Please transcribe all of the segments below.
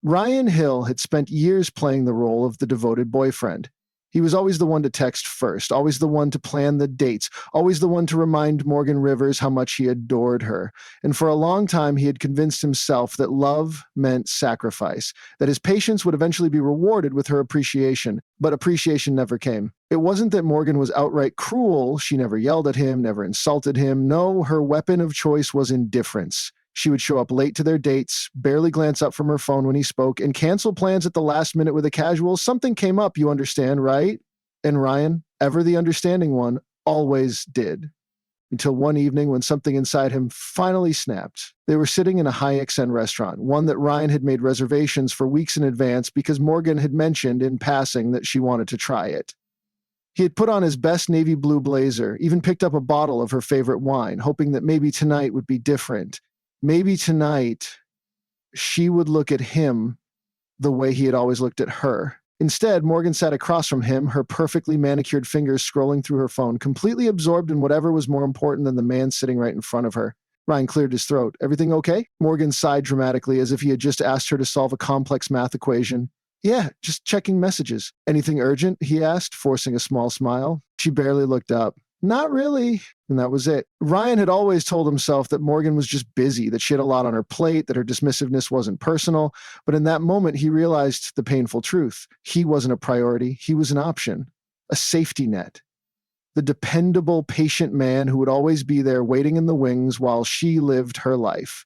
Ryan Hill had spent years playing the role of the devoted boyfriend. He was always the one to text first, always the one to plan the dates, always the one to remind Morgan Rivers how much he adored her. And for a long time, he had convinced himself that love meant sacrifice, that his patience would eventually be rewarded with her appreciation. But appreciation never came. It wasn't that Morgan was outright cruel. She never yelled at him, never insulted him. No, her weapon of choice was indifference. She would show up late to their dates, barely glance up from her phone when he spoke, and cancel plans at the last minute with a casual, "Something came up, you understand, right?" And Ryan, ever the understanding one, always did. Until one evening when something inside him finally snapped. They were sitting in a high-end restaurant, one that Ryan had made reservations for weeks in advance because Morgan had mentioned in passing that she wanted to try it. He had put on his best navy blue blazer, even picked up a bottle of her favorite wine, hoping that maybe tonight would be different. Maybe tonight she would look at him the way he had always looked at her. Instead, Morgan sat across from him, her perfectly manicured fingers scrolling through her phone, completely absorbed in whatever was more important than the man sitting right in front of her. Ryan cleared his throat. "Everything okay?" Morgan sighed dramatically as if he had just asked her to solve a complex math equation. "Yeah, just checking messages." "Anything urgent?" he asked, forcing a small smile. She barely looked up. "Not really." And that was it. Ryan had always told himself that Morgan was just busy, that she had a lot on her plate, that her dismissiveness wasn't personal. But in that moment, he realized the painful truth. He wasn't a priority. He was an option, a safety net. The dependable, patient man who would always be there waiting in the wings while she lived her life.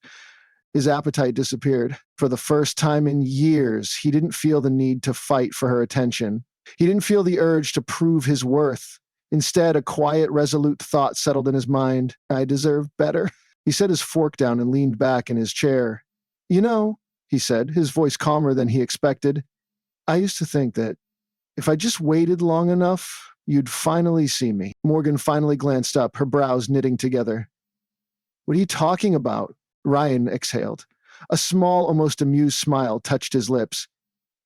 His appetite disappeared. For the first time in years, he didn't feel the need to fight for her attention. He didn't feel the urge to prove his worth. Instead, a quiet, resolute thought settled in his mind. "I deserve better." He set his fork down and leaned back in his chair. "You know," he said, his voice calmer than he expected, "I used to think that if I just waited long enough, you'd finally see me." Morgan finally glanced up, her brows knitting together. "What are you talking about?" Ryan exhaled. A small, almost amused smile touched his lips.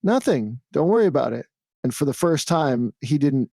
"Nothing. Don't worry about it." And for the first time,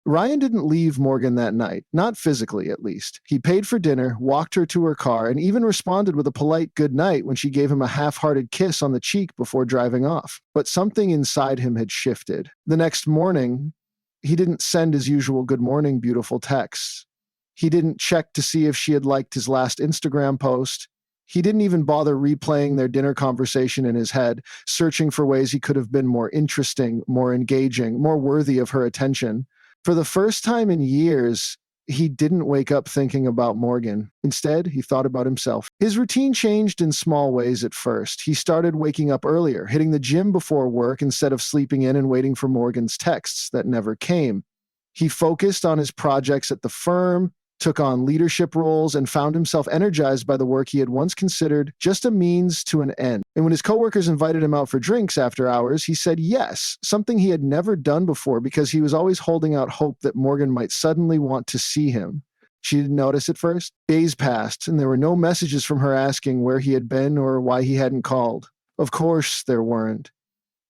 Ryan didn't leave Morgan that night, not physically at least. He paid for dinner, walked her to her car, and even responded with a polite good night when she gave him a half-hearted kiss on the cheek before driving off. But something inside him had shifted. The next morning, he didn't send his usual "good morning, beautiful" texts. He didn't check to see if she had liked his last Instagram post. He didn't even bother replaying their dinner conversation in his head, searching for ways he could have been more interesting, more engaging, more worthy of her attention. For the first time in years, he didn't wake up thinking about Morgan. Instead, he thought about himself. His routine changed in small ways at first. He started waking up earlier, hitting the gym before work instead of sleeping in and waiting for Morgan's texts that never came. He focused on his projects at the firm, took on leadership roles, and found himself energized by the work he had once considered just a means to an end. And when his coworkers invited him out for drinks after hours, he said yes, something he had never done before because he was always holding out hope that Morgan might suddenly want to see him. She didn't notice at first. Days passed, and there were no messages from her asking where he had been or why he hadn't called. Of course there weren't.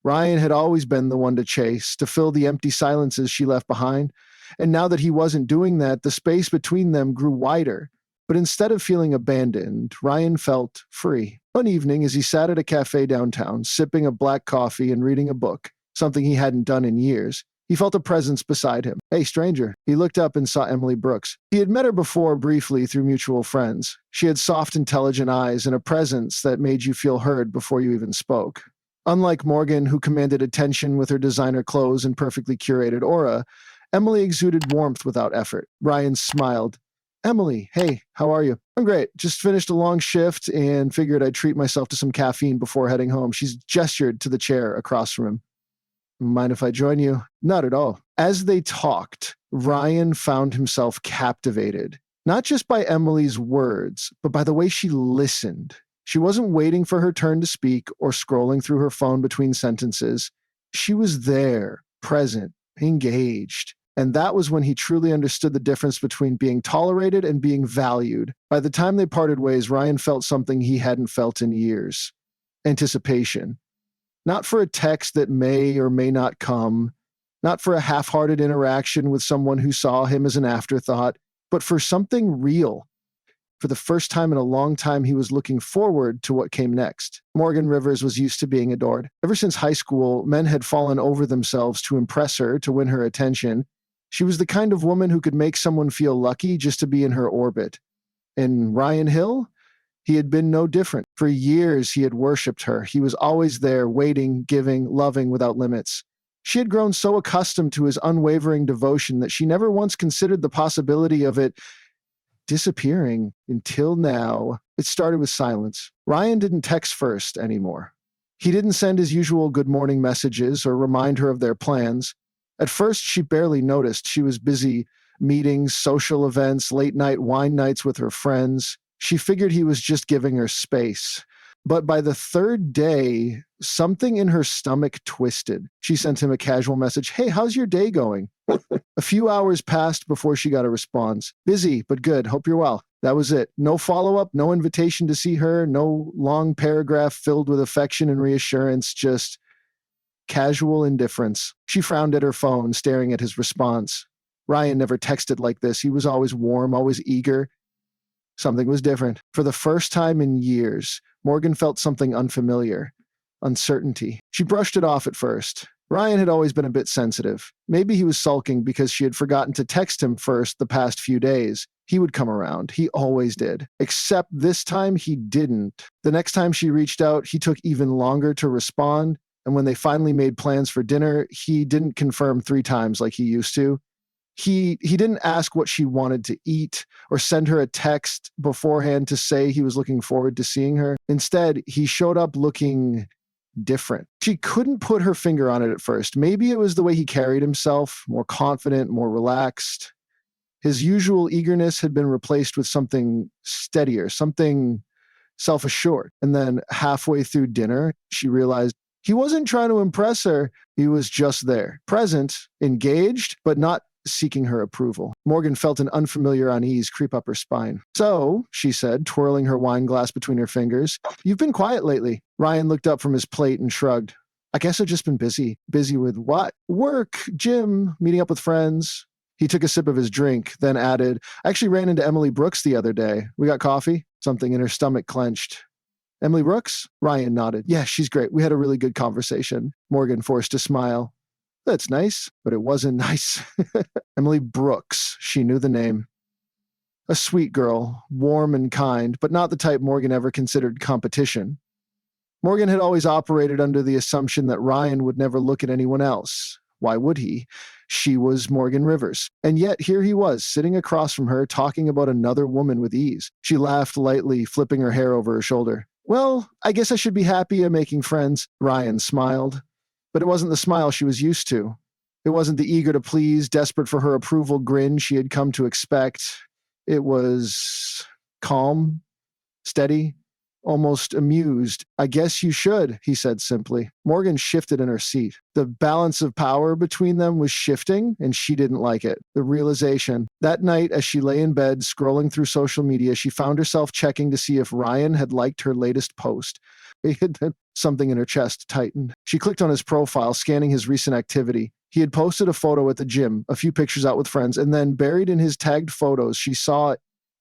Ryan had always been the one to chase, to fill the empty silences she left behind. And now that he wasn't doing that, the space between them grew wider. But instead of feeling abandoned, Ryan felt free. One evening, as he sat at a cafe downtown, sipping a black coffee and reading a book, something he hadn't done in years, he felt a presence beside him. "Hey, stranger." He looked up and saw Emily Brooks. He had met her before briefly through mutual friends. She had soft, intelligent eyes and a presence that made you feel heard before you even spoke. Unlike Morgan, who commanded attention with her designer clothes and perfectly curated aura, Emily exuded warmth without effort. Ryan smiled. "Emily, hey, how are you?" "I'm great. Just finished a long shift and figured I'd treat myself to some caffeine before heading home." She's gestured to the chair across from him. "Mind if I join you?" "Not at all." As they talked, Ryan found himself captivated, not just by Emily's words, but by the way she listened. She wasn't waiting for her turn to speak or scrolling through her phone between sentences. She was there, present, engaged. And that was when he truly understood the difference between being tolerated and being valued. By the time they parted ways, Ryan felt something he hadn't felt in years. Anticipation. Not for a text that may or may not come, not for a half-hearted interaction with someone who saw him as an afterthought, but for something real. For the first time in a long time, he was looking forward to what came next. Morgan Rivers was used to being adored. Ever since high school, men had fallen over themselves to impress her, to win her attention. She was the kind of woman who could make someone feel lucky just to be in her orbit. And Ryan Hill? He had been no different. For years, he had worshipped her. He was always there, waiting, giving, loving without limits. She had grown so accustomed to his unwavering devotion that she never once considered the possibility of it disappearing until now. It started with silence. Ryan didn't text first anymore. He didn't send his usual good morning messages or remind her of their plans. At first, she barely noticed. She was busy meetings, social events, late night wine nights with her friends. She figured he was just giving her space. But by the third day, something in her stomach twisted. She sent him a casual message. Hey, how's your day going? A few hours passed before she got a response. Busy, but good. Hope you're well. That was it. No follow-up, no invitation to see her, no long paragraph filled with affection and reassurance, just casual indifference. She frowned at her phone, staring at his response. Ryan never texted like this. He was always warm, always eager. Something was different. For the first time in years, Morgan felt something unfamiliar. Uncertainty. She brushed it off at first. Ryan had always been a bit sensitive. Maybe he was sulking because she had forgotten to text him first the past few days. He would come around. He always did. Except this time he didn't. The next time she reached out, he took even longer to respond. And when they finally made plans for dinner, he didn't confirm 3 times like he used to. He didn't ask what she wanted to eat or send her a text beforehand to say he was looking forward to seeing her. Instead, he showed up looking different. She couldn't put her finger on it at first. Maybe it was the way he carried himself, more confident, more relaxed. His usual eagerness had been replaced with something steadier, something self-assured. And then halfway through dinner, she realized he wasn't trying to impress her. He was just there, present, engaged, but not seeking her approval. Morgan felt an unfamiliar unease creep up her spine. So, she said, twirling her wine glass between her fingers, you've been quiet lately. Ryan looked up from his plate and shrugged. I guess I've just been busy. Busy with what? Work, gym, meeting up with friends. He took a sip of his drink, then added, I actually ran into Emily Brooks the other day. We got coffee? Something in her stomach clenched. Emily Brooks? Ryan nodded. Yeah, she's great. We had a really good conversation. Morgan forced a smile. That's nice, but it wasn't nice. Emily Brooks, she knew the name. A sweet girl, warm and kind, but not the type Morgan ever considered competition. Morgan had always operated under the assumption that Ryan would never look at anyone else. Why would he? She was Morgan Rivers. And yet here he was, sitting across from her, talking about another woman with ease. She laughed lightly, flipping her hair over her shoulder. Well, I guess I should be happy I'm making friends. Ryan smiled. But it wasn't the smile she was used to. It wasn't the eager to please, desperate for her approval grin she had come to expect. It was calm, steady, almost amused. I guess you should, he said simply. Morgan shifted in her seat. The balance of power between them was shifting, and she didn't like it. The realization. That night, as she lay in bed, scrolling through social media, she found herself checking to see if Ryan had liked her latest post. Something in her chest tightened. She clicked on his profile, scanning his recent activity. He had posted a photo at the gym, a few pictures out with friends, and then buried in his tagged photos, she saw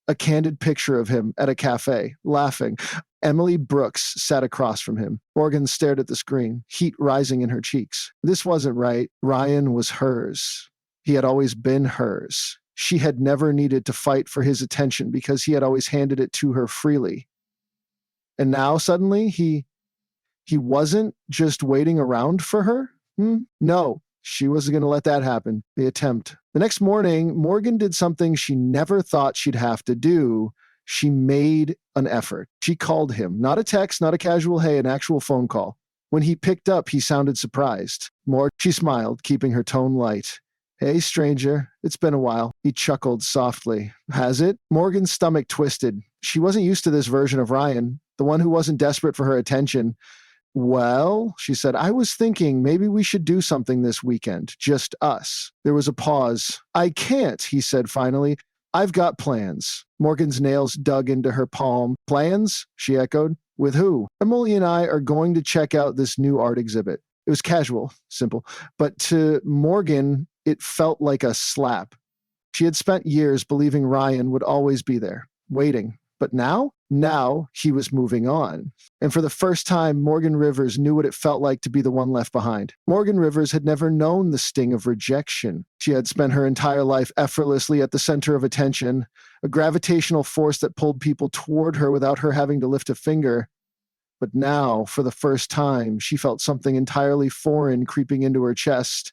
a candid picture of him at a cafe, laughing. Emily Brooks sat across from him. Morgan stared at the screen, heat rising in her cheeks. This wasn't right. Ryan was hers. He had always been hers. She had never needed to fight for his attention because he had always handed it to her freely. And now suddenly he wasn't just waiting around for her? No, she wasn't going to let that happen. The attempt. The next morning, Morgan did something she never thought she'd have to do. She made an effort. She called him. Not a text, not a casual hey, an actual phone call. When he picked up, he sounded surprised. She smiled, keeping her tone light. Hey, stranger, it's been a while. He chuckled softly. Has it? Morgan's stomach twisted. She wasn't used to this version of Ryan, the one who wasn't desperate for her attention. Well, she said, I was thinking maybe we should do something this weekend, just us. There was a pause. I can't, he said finally. I've got plans. Morgan's nails dug into her palm. Plans? She echoed. With who? Emily and I are going to check out this new art exhibit. It was casual, simple, but to Morgan, it felt like a slap. She had spent years believing Ryan would always be there, waiting, But now he was moving on. And for the first time, Morgan Rivers knew what it felt like to be the one left behind. Morgan Rivers had never known the sting of rejection. She had spent her entire life effortlessly at the center of attention, a gravitational force that pulled people toward her without her having to lift a finger. But now, for the first time, she felt something entirely foreign creeping into her chest.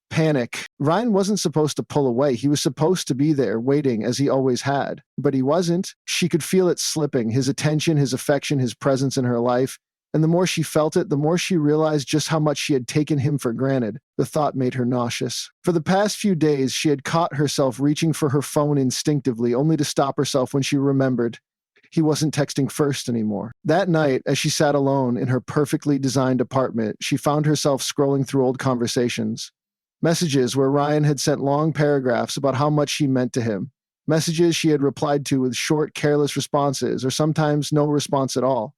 Panic. Ryan wasn't supposed to pull away. He was supposed to be there, waiting, as he always had. But he wasn't. She could feel it slipping, his attention, his affection, his presence in her life. And the more she felt it, the more she realized just how much she had taken him for granted. The thought made her nauseous. For the past few days, she had caught herself reaching for her phone instinctively, only to stop herself when she remembered he wasn't texting first anymore. That night, as she sat alone in her perfectly designed apartment, she found herself scrolling through old conversations. Messages where Ryan had sent long paragraphs about how much she meant to him. Messages she had replied to with short, careless responses, or sometimes no response at all.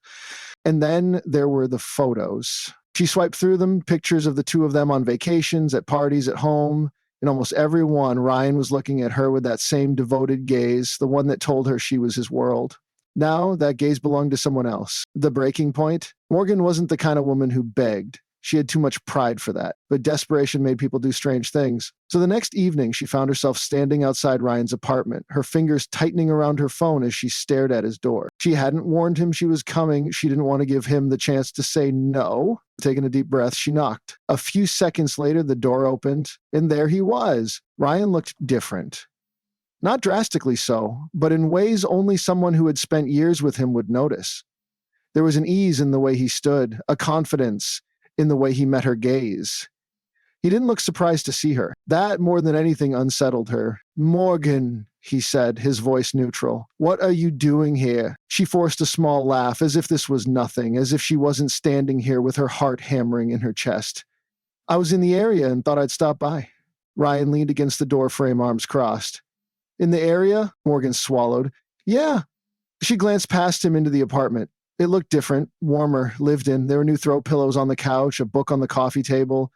And then there were the photos. She swiped through them, pictures of the two of them on vacations, at parties, at home. In almost every one, Ryan was looking at her with that same devoted gaze, the one that told her she was his world. Now, that gaze belonged to someone else. The breaking point? Morgan wasn't the kind of woman who begged. She had too much pride for that, but desperation made people do strange things. So the next evening, she found herself standing outside Ryan's apartment, her fingers tightening around her phone as she stared at his door. She hadn't warned him she was coming. She didn't want to give him the chance to say no. Taking a deep breath, she knocked. A few seconds later, the door opened, and there he was. Ryan looked different. Not drastically so, but in ways only someone who had spent years with him would notice. There was an ease in the way he stood, a confidence in the way he met her gaze. He didn't look surprised to see her. That, more than anything, unsettled her. "Morgan," he said, his voice neutral. "What are you doing here?" She forced a small laugh, as if this was nothing, as if she wasn't standing here with her heart hammering in her chest. "I was in the area and thought I'd stop by." Ryan leaned against the door frame, arms crossed. "In the area?" Morgan swallowed. "Yeah." She glanced past him into the apartment. It looked different, warmer, lived in. There were new throw pillows on the couch, a book on the coffee table.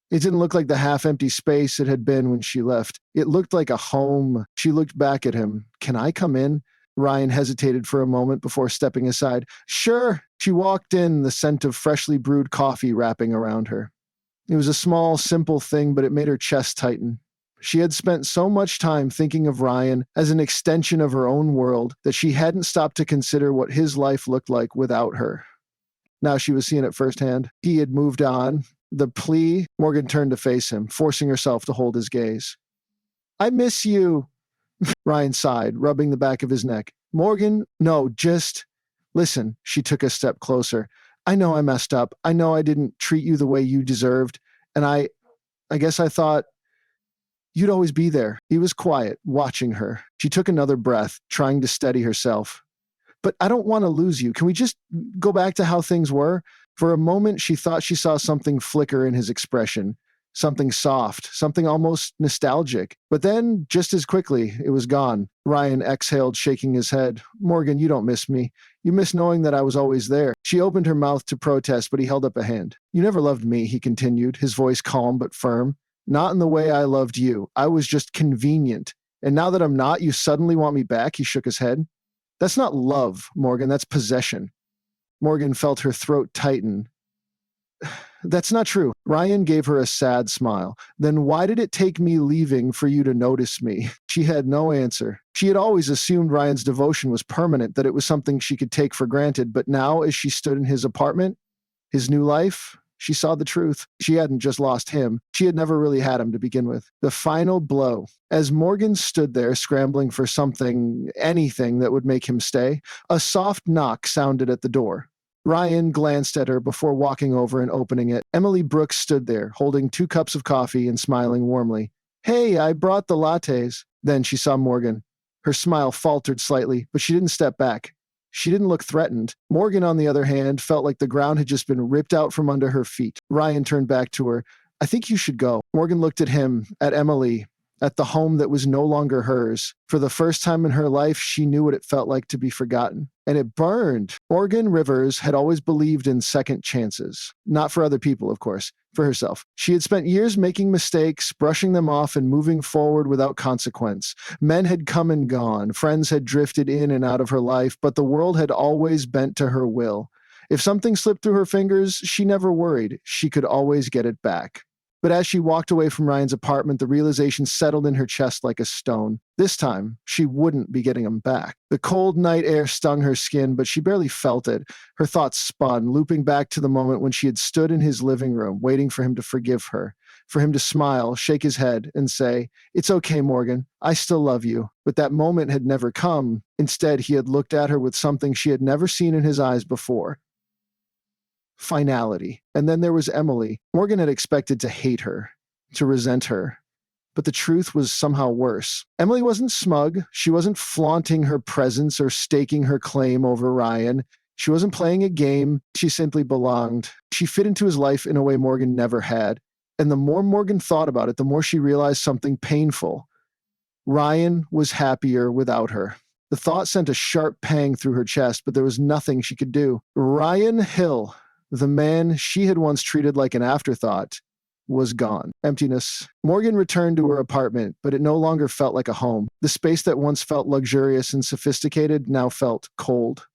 It didn't look like the half-empty space it had been when she left. It looked like a home. She looked back at him. "Can I come in?" Ryan hesitated for a moment before stepping aside. "Sure." She walked in, the scent of freshly brewed coffee wrapping around her. It was a small, simple thing, but it made her chest tighten. She had spent so much time thinking of Ryan as an extension of her own world that she hadn't stopped to consider what his life looked like without her. Now she was seeing it firsthand. He had moved on. The plea, Morgan turned to face him, forcing herself to hold his gaze. "I miss you," Ryan sighed, rubbing the back of his neck. "Morgan, no, just listen." She took a step closer. "I know I messed up. I know I didn't treat you the way you deserved. And I guess I thought you'd always be there." He was quiet, watching her. She took another breath, trying to steady herself. "But I don't want to lose you. Can we just go back to how things were?" For a moment, she thought she saw something flicker in his expression. Something soft, something almost nostalgic. But then, just as quickly, it was gone. Ryan exhaled, shaking his head. "Morgan, you don't miss me. You miss knowing that I was always there." She opened her mouth to protest, but he held up a hand. "You never loved me," he continued, his voice calm but firm. "Not in the way I loved you. I was just convenient. And now that I'm not, you suddenly want me back?" He shook his head. "That's not love, Morgan. That's possession." Morgan felt her throat tighten. "That's not true." Ryan gave her a sad smile. "Then why did it take me leaving for you to notice me?" She had no answer. She had always assumed Ryan's devotion was permanent, that it was something she could take for granted. But now, as she stood in his apartment, his new life, she saw the truth. She hadn't just lost him. She had never really had him to begin with. The final blow. As Morgan stood there scrambling for something, anything that would make him stay, a soft knock sounded at the door. Ryan glanced at her before walking over and opening it. Emily Brooks stood there, holding 2 cups of coffee and smiling warmly. "Hey, I brought the lattes." Then she saw Morgan. Her smile faltered slightly, but she didn't step back. She didn't look threatened. Morgan, on the other hand, felt like the ground had just been ripped out from under her feet. Ryan turned back to her. "I think you should go." Morgan looked at him, at Emily. at the home that was no longer hers. For the first time in her life, she knew what it felt like to be forgotten. And it burned. Morgan Rivers had always believed in second chances. Not for other people, of course, for herself. She had spent years making mistakes, brushing them off, and moving forward without consequence. Men had come and gone. Friends had drifted in and out of her life, but the world had always bent to her will. If something slipped through her fingers, she never worried. She could always get it back. But as she walked away from Ryan's apartment, the realization settled in her chest like a stone. This time, she wouldn't be getting him back. The cold night air stung her skin, but she barely felt it. Her thoughts spun, looping back to the moment when she had stood in his living room, waiting for him to forgive her, for him to smile, shake his head, and say, "It's okay, Morgan. I still love you." But that moment had never come. Instead, he had looked at her with something she had never seen in his eyes before. Finality. And then there was Emily. Morgan had expected to hate her, to resent her. But the truth was somehow worse. Emily wasn't smug. She wasn't flaunting her presence or staking her claim over Ryan. She wasn't playing a game. She simply belonged. She fit into his life in a way Morgan never had. And the more Morgan thought about it, the more she realized something painful. Ryan was happier without her. The thought sent a sharp pang through her chest, but there was nothing she could do. Ryan Hill, the man she had once treated like an afterthought, was gone. Emptiness. Morgan returned to her apartment, but it no longer felt like a home. The space that once felt luxurious and sophisticated now felt cold.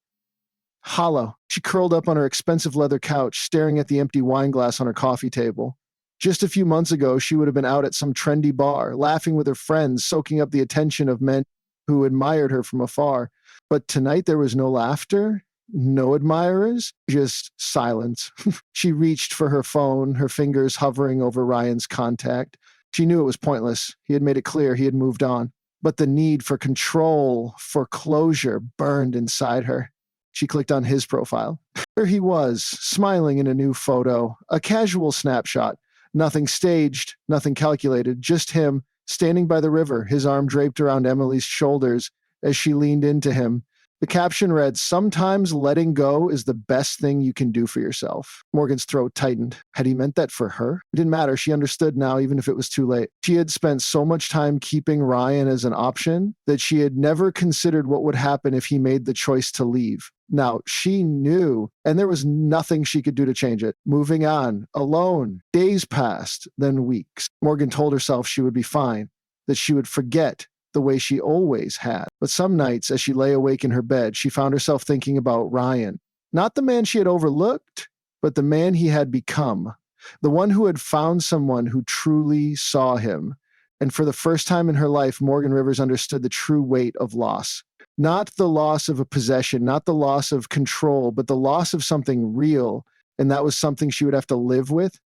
Hollow. She curled up on her expensive leather couch, staring at the empty wine glass on her coffee table. Just a few months ago, she would have been out at some trendy bar, laughing with her friends, soaking up the attention of men who admired her from afar. But tonight there was no laughter, no admirers, just silence. She reached for her phone, her fingers hovering over Ryan's contact. She knew it was pointless. He had made it clear he had moved on. But the need for control, for closure, burned inside her. She clicked on his profile. There he was, smiling in a new photo, a casual snapshot. Nothing staged, nothing calculated, just him, standing by the river, his arm draped around Emily's shoulders as she leaned into him. The caption read, "Sometimes letting go is the best thing you can do for yourself." Morgan's throat tightened. Had he meant that for her? It didn't matter. She understood now, even if it was too late. She had spent so much time keeping Ryan as an option that she had never considered what would happen if he made the choice to leave. Now, she knew, and there was nothing she could do to change it. Moving on, alone. Days passed, then weeks. Morgan told herself she would be fine, that she would forget the way she always had. But some nights, as she lay awake in her bed, she found herself thinking about Ryan. Not the man she had overlooked, but the man he had become. The one who had found someone who truly saw him. And for the first time in her life, Morgan Rivers understood the true weight of loss. Not the loss of a possession, not the loss of control, but the loss of something real. And that was something she would have to live with